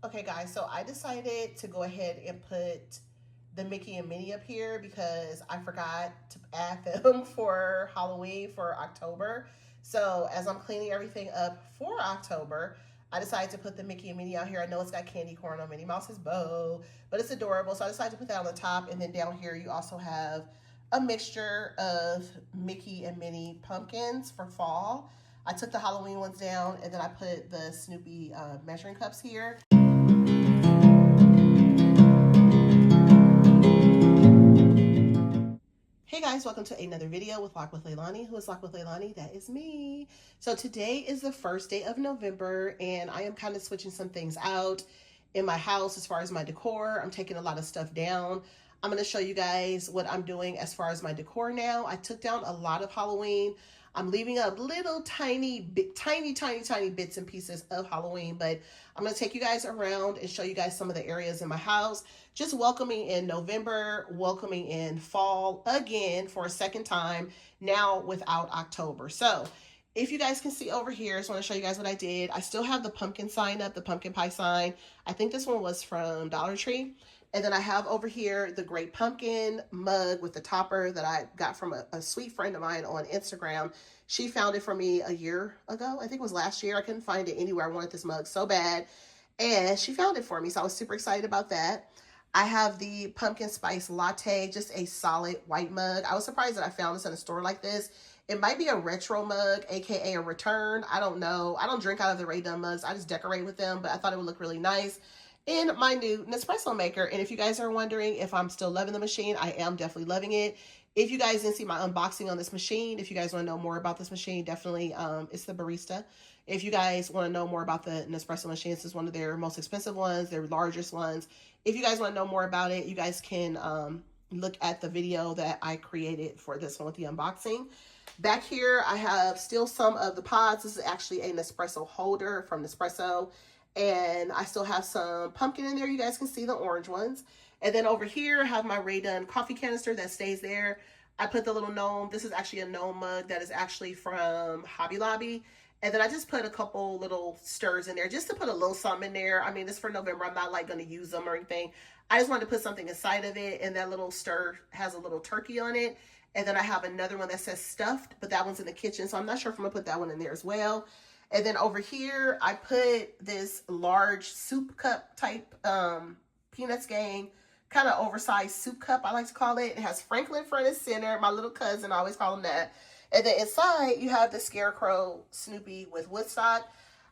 Okay, guys, so I decided to go ahead and put the Mickey and Minnie up here because I forgot to add them for Halloween for October. So as I'm cleaning everything up for October, I decided to put the Mickey and Minnie out here. I know it's got candy corn on Minnie Mouse's bow, but it's adorable. So I decided to put that on the top. And then down here, you also have a mixture of Mickey and Minnie pumpkins for fall. I took the Halloween ones down and then I put the Snoopy measuring cups here. Hey guys, welcome to another video with Lock with Leilani. Who is Lock with Leilani? That is me. So today is the first day of November and I am kind of switching some things out in my house as far as my decor. I'm taking a lot of stuff down. I'm going to show you guys what I'm doing as far as my decor now. I took down a lot of Halloween. I'm leaving up little tiny bits and pieces of Halloween, but I'm going to take you guys around and show you guys some of the areas in my house. Just welcoming in November, welcoming in fall again for a second time, now without October. So if you guys can see over here, I just want to show you guys what I did. I still have the pumpkin sign up, the pumpkin pie sign. I think this one was from Dollar Tree. And then I have over here the Great Pumpkin mug with the topper that I got from a sweet friend of mine on Instagram. She found it for me a year ago. I think it was last year. I couldn't find it anywhere. I wanted this mug so bad. And she found it for me. So I was super excited about that. I have the pumpkin spice latte, just a solid white mug. I was surprised that I found this in a store like this. It might be a retro mug, aka a return. I don't know. I don't drink out of the Ray Dunn mugs. I just decorate with them, but I thought it would look really nice in my new Nespresso maker. And if you guys are wondering if I'm still loving the machine, I am definitely loving it. If you guys didn't see my unboxing on this machine, if you guys want to know more about this machine, definitely it's the Barista. If you guys want to know more about the Nespresso machine, this is one of their most expensive ones, their largest ones. If you guys want to know more about it, you guys can look at the video that I created for this one with the unboxing. Back here, I have still some of the pods. This is actually a Nespresso holder from Nespresso. And I still have some pumpkin in there. You guys can see the orange ones. And then over here, I have my Ray Dunn coffee canister that stays there. I put the little gnome. This is actually a gnome mug that is actually from Hobby Lobby. And then I just put a couple little stirs in there just to put a little something in there. I mean, it's for November. I'm not like going to use them or anything. I just wanted to put something inside of it. And that little stir has a little turkey on it. And then I have another one that says stuffed, but that one's in the kitchen. So I'm not sure if I'm going to put that one in there as well. And then over here, I put this large soup cup type Peanuts Gang, kind of oversized soup cup, I like to call it. It has Franklin front and center, my little cousin, I always call him that. And then inside, you have the Scarecrow Snoopy with Woodstock.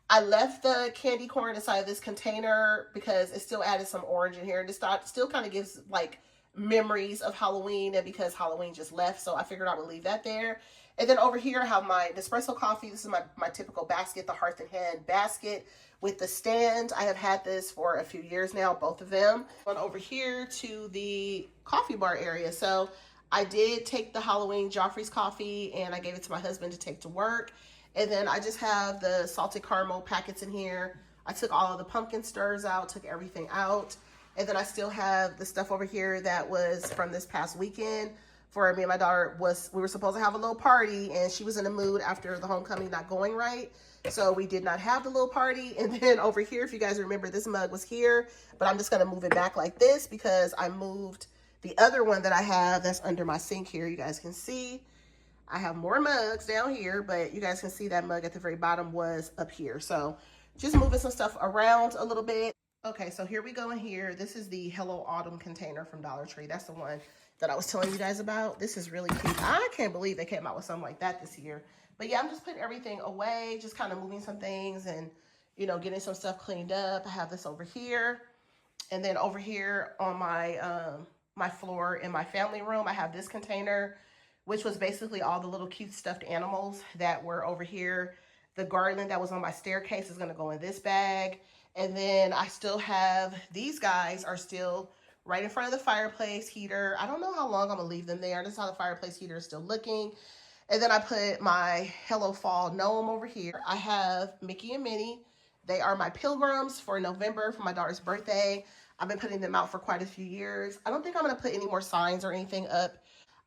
I left the candy corn inside of this container because it still added some orange in here. And it still kind of gives like memories of Halloween, and because Halloween just left, so I figured I would leave that there. And then over here I have my Nespresso coffee. This is my typical basket, the Hearth and Hand basket with the stand. I have had this for a few years now, both of them. On over here to the coffee bar area. So I did take the Halloween Joffrey's coffee and I gave it to my husband to take to work. And then I just have the salted caramel packets in here. I took all of the pumpkin stirs out, took everything out. And then I still have the stuff over here that was from this past weekend. For me and my daughter, we were supposed to have a little party and she was in the mood after the homecoming not going right. So we did not have the little party. And then over here, if you guys remember, this mug was here, but I'm just going to move it back like this because I moved the other one that I have that's under my sink here. You guys can see I have more mugs down here, but you guys can see that mug at the very bottom was up here. So just moving some stuff around a little bit. Okay, so here we go in here. This is the Hello Autumn container from Dollar Tree. That's the one that I was telling you guys about. This is really cute. I can't believe they came out with something like that this year. But yeah, I'm just putting everything away, just kind of moving some things and, you know, getting some stuff cleaned up. I have this over here. And then over here on my my floor in my family room, I have this container, which was basically all the little cute stuffed animals that were over here. The garland that was on my staircase is going to go in this bag. And then I still have, these guys are still right in front of the fireplace heater. I don't know how long I'm going to leave them there. This is how the fireplace heater is still looking. And then I put my Hello Fall gnome over here. I have Mickey and Minnie. They are my pilgrims for November for my daughter's birthday. I've been putting them out for quite a few years. I don't think I'm going to put any more signs or anything up.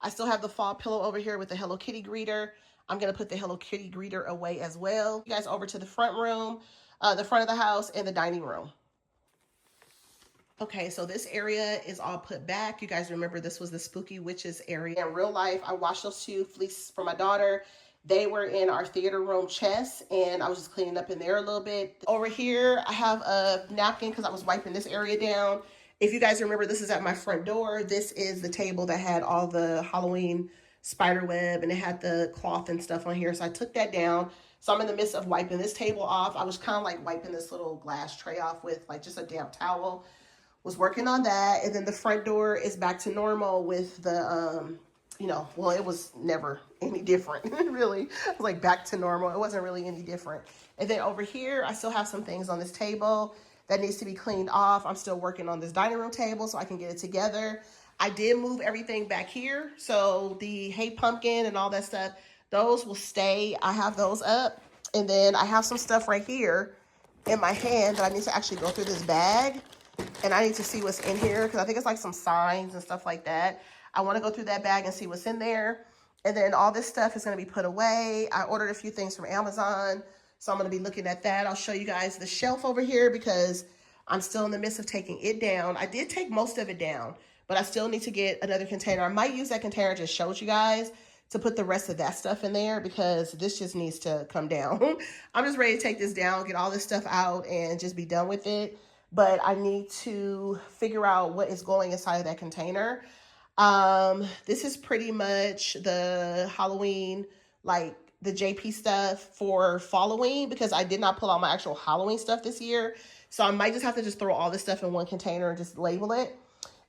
I still have the fall pillow over here with the Hello Kitty greeter. I'm going to put the Hello Kitty greeter away as well. You guys over to the front room, the front of the house, and the dining room. Okay, so this area is all put back. You guys remember this was the spooky witches area. In real life, I washed those two fleeces for my daughter. They were in our theater room chest, and I was just cleaning up in there a little bit. Over here, I have a napkin because I was wiping this area down. If you guys remember, this is at my front door. This is the table that had all the Halloween spider web, and it had the cloth and stuff on here. So I took that down. So I'm in the midst of wiping this table off. I was kind of like wiping this little glass tray off with like just a damp towel. Was working on that, and then the front door is back to normal with the you know, well, it was never any different. Really, it was like back to normal. It wasn't really any different. And then over here I still have some things on this table that needs to be cleaned off. I'm still working on this dining room table so I can get it together. I did move everything back here, so the Hey Pumpkin and all that stuff, those will stay. I have those up, and then I have some stuff right here in my hand that I need to actually go through this bag, and I need to see what's in here because I think it's like some signs and stuff like that. I want to go through that bag and see what's in there. And then all this stuff is going to be put away. I ordered a few things from Amazon, so I'm going to be looking at that. I'll show you guys the shelf over here because I'm still in the midst of taking it down. I did take most of it down, but I still need to get another container. I might use that container I just showed you guys to put the rest of that stuff in there because this just needs to come down. I'm just ready to take this down, get all this stuff out, and just be done with it. But I need to figure out what is going inside of that container. This is pretty much the Halloween, like the JP stuff for following, because I did not pull out my actual Halloween stuff this year. So I might just have to just throw all this stuff in one container and just label it.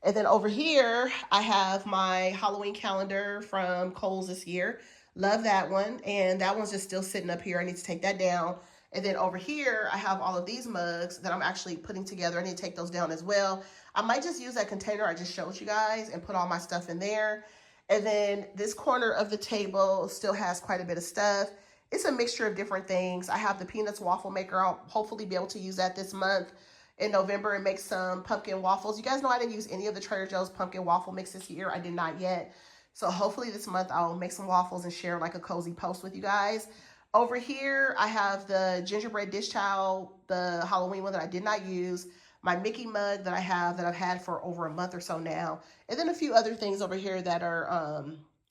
And then over here, I have my Halloween calendar from Kohl's this year. Love that one. And that one's just still sitting up here. I need to take that down. And then over here, I have all of these mugs that I'm actually putting together. I need to take those down as well. I might just use that container I just showed you guys and put all my stuff in there. And then this corner of the table still has quite a bit of stuff. It's a mixture of different things. I have the Peanuts waffle maker. I'll hopefully be able to use that this month in November and make some pumpkin waffles. You guys know I didn't use any of the Trader Joe's pumpkin waffle mix this year. I did not yet. So hopefully this month I'll make some waffles and share like a cozy post with you guys. Over here, I have the gingerbread dish towel, the Halloween one that I did not use, my Mickey mug that I've had for over a month or so now, and then a few other things over here that are,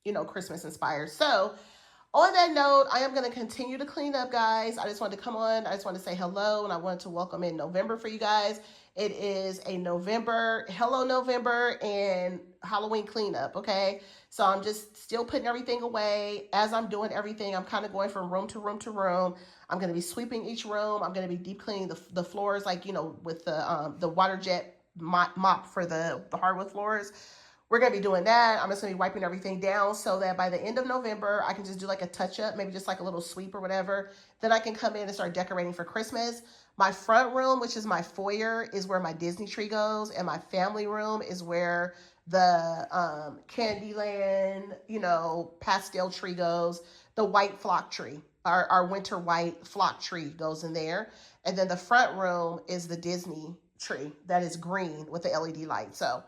you know, Christmas inspired. So on that note, I am going to continue to clean up, guys. I just wanted to come on. I just wanted to say hello, and I wanted to welcome in November for you guys. It is a November, hello November, and Halloween cleanup, okay? So I'm just still putting everything away. As I'm doing everything, I'm kind of going from room to room to room. I'm going to be sweeping each room. I'm going to be deep cleaning the floors, like, you know, with the water jet mop for the hardwood floors. We're going to be doing that. I'm just going to be wiping everything down so that by the end of November, I can just do like a touch-up, maybe just like a little sweep or whatever. Then I can come in and start decorating for Christmas. My front room, which is my foyer, is where my Disney tree goes. And my family room is where the Candyland, you know, pastel tree goes. The white flock tree, our winter white flock tree goes in there. And then the front room is the Disney tree that is green with the LED light. So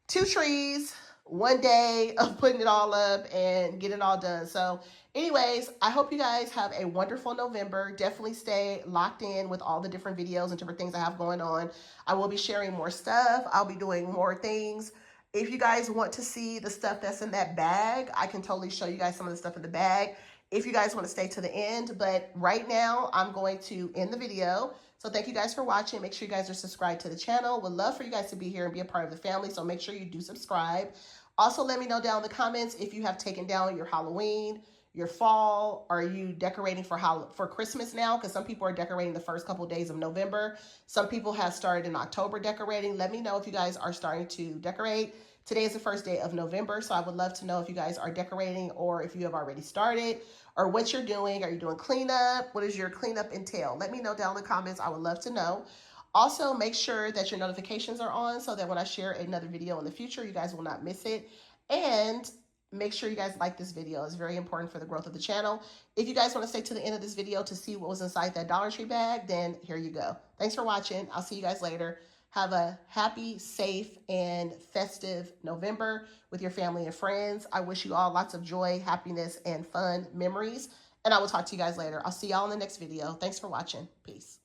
2 trees, 1 day of putting it all up and getting it all done. So anyways, I hope you guys have a wonderful November. Definitely stay locked in with all the different videos and different things I have going on. I will be sharing more stuff. I'll be doing more things. If you guys want to see the stuff that's in that bag, I can totally show you guys some of the stuff in the bag if you guys want to stay to the end. But right now, I'm going to end the video. So thank you guys for watching. Make sure you guys are subscribed to the channel. Would love for you guys to be here and be a part of the family. So make sure you do subscribe. Also, let me know down in the comments if you have taken down your Halloween, your fall. Are you decorating for Christmas now? Because some people are decorating the first couple of days of November. Some people have started in October decorating. Let me know if you guys are starting to decorate. Today is the first day of November, so I would love to know if you guys are decorating or if you have already started or what you're doing. Are you doing cleanup? What does your cleanup entail? Let me know down in the comments. I would love to know. Also, make sure that your notifications are on so that when I share another video in the future, you guys will not miss it. And make sure you guys like this video. It's very important for the growth of the channel. If you guys want to stay to the end of this video to see what was inside that Dollar Tree bag, then here you go. Thanks for watching. I'll see you guys later. Have a happy, safe, and festive November with your family and friends. I wish you all lots of joy, happiness, and fun memories. And I will talk to you guys later. I'll see y'all in the next video. Thanks for watching. Peace.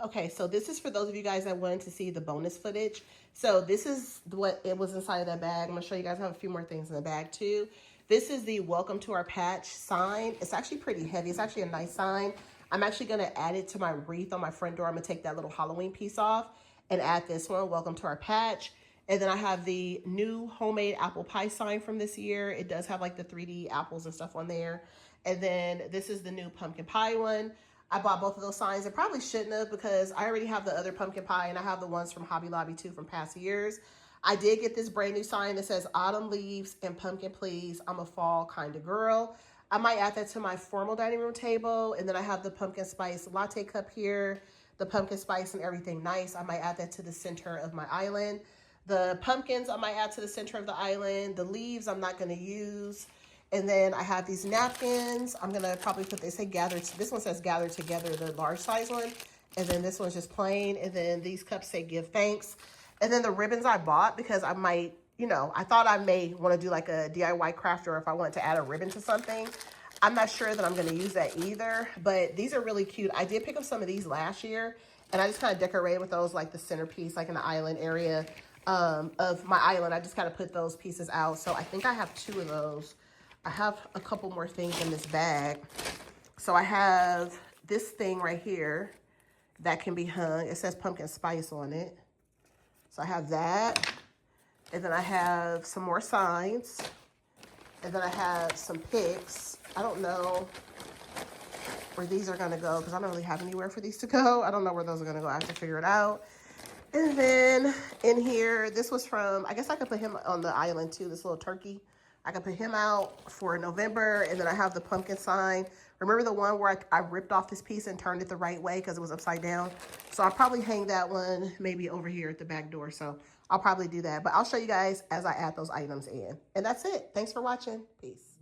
Okay, so this is for those of you guys that wanted to see the bonus footage. So this is what it was inside of that bag. I'm gonna show you guys. I have a few more things in the bag too. This is the welcome to our patch sign. It's actually pretty heavy. It's actually a nice sign. I'm actually gonna add it to my wreath on my front door. I'm gonna take that little Halloween piece off and add this one, welcome to our patch. And then I have the new homemade apple pie sign from this year. It does have like the 3D apples and stuff on there. And then this is the new pumpkin pie one. I bought both of those signs. I probably shouldn't have because I already have the other pumpkin pie and I have the ones from Hobby Lobby too from past years. I did get this brand new sign that says autumn leaves and pumpkin please. I'm a fall kind of girl. I might add that to my formal dining room table. And then I have the pumpkin spice latte cup here, the pumpkin spice and everything nice. I might add that to the center of my island. The pumpkins I might add to the center of the island. The leaves I'm not going to use. And then I have these napkins. I'm going to probably put, they say gather, this one says gather together, the large size one. And then this one's just plain. And then these cups say give thanks. And then the ribbons I bought because I might, you know, I thought I may want to do like a DIY craft or if I wanted to add a ribbon to something. I'm not sure that I'm going to use that either, but these are really cute. I did pick up some of these last year and I just kind of decorated with those like the centerpiece, like in the island area of my island. I just kind of put those pieces out. So I think I have 2 of those. I have a couple more things in this bag. So I have this thing right here that can be hung. It says pumpkin spice on it. So I have that. And then I have some more signs. And then I have some picks. I don't know where these are gonna go because I don't really have anywhere for these to go. I don't know where those are gonna go. I have to figure it out. And then in here, this was from, I guess I could put him on the island too, this little turkey. I can put him out for November. And then I have the pumpkin sign. Remember the one where I ripped off this piece and turned it the right way because it was upside down? So I'll probably hang that one maybe over here at the back door. So I'll probably do that. But I'll show you guys as I add those items in. And that's it. Thanks for watching. Peace.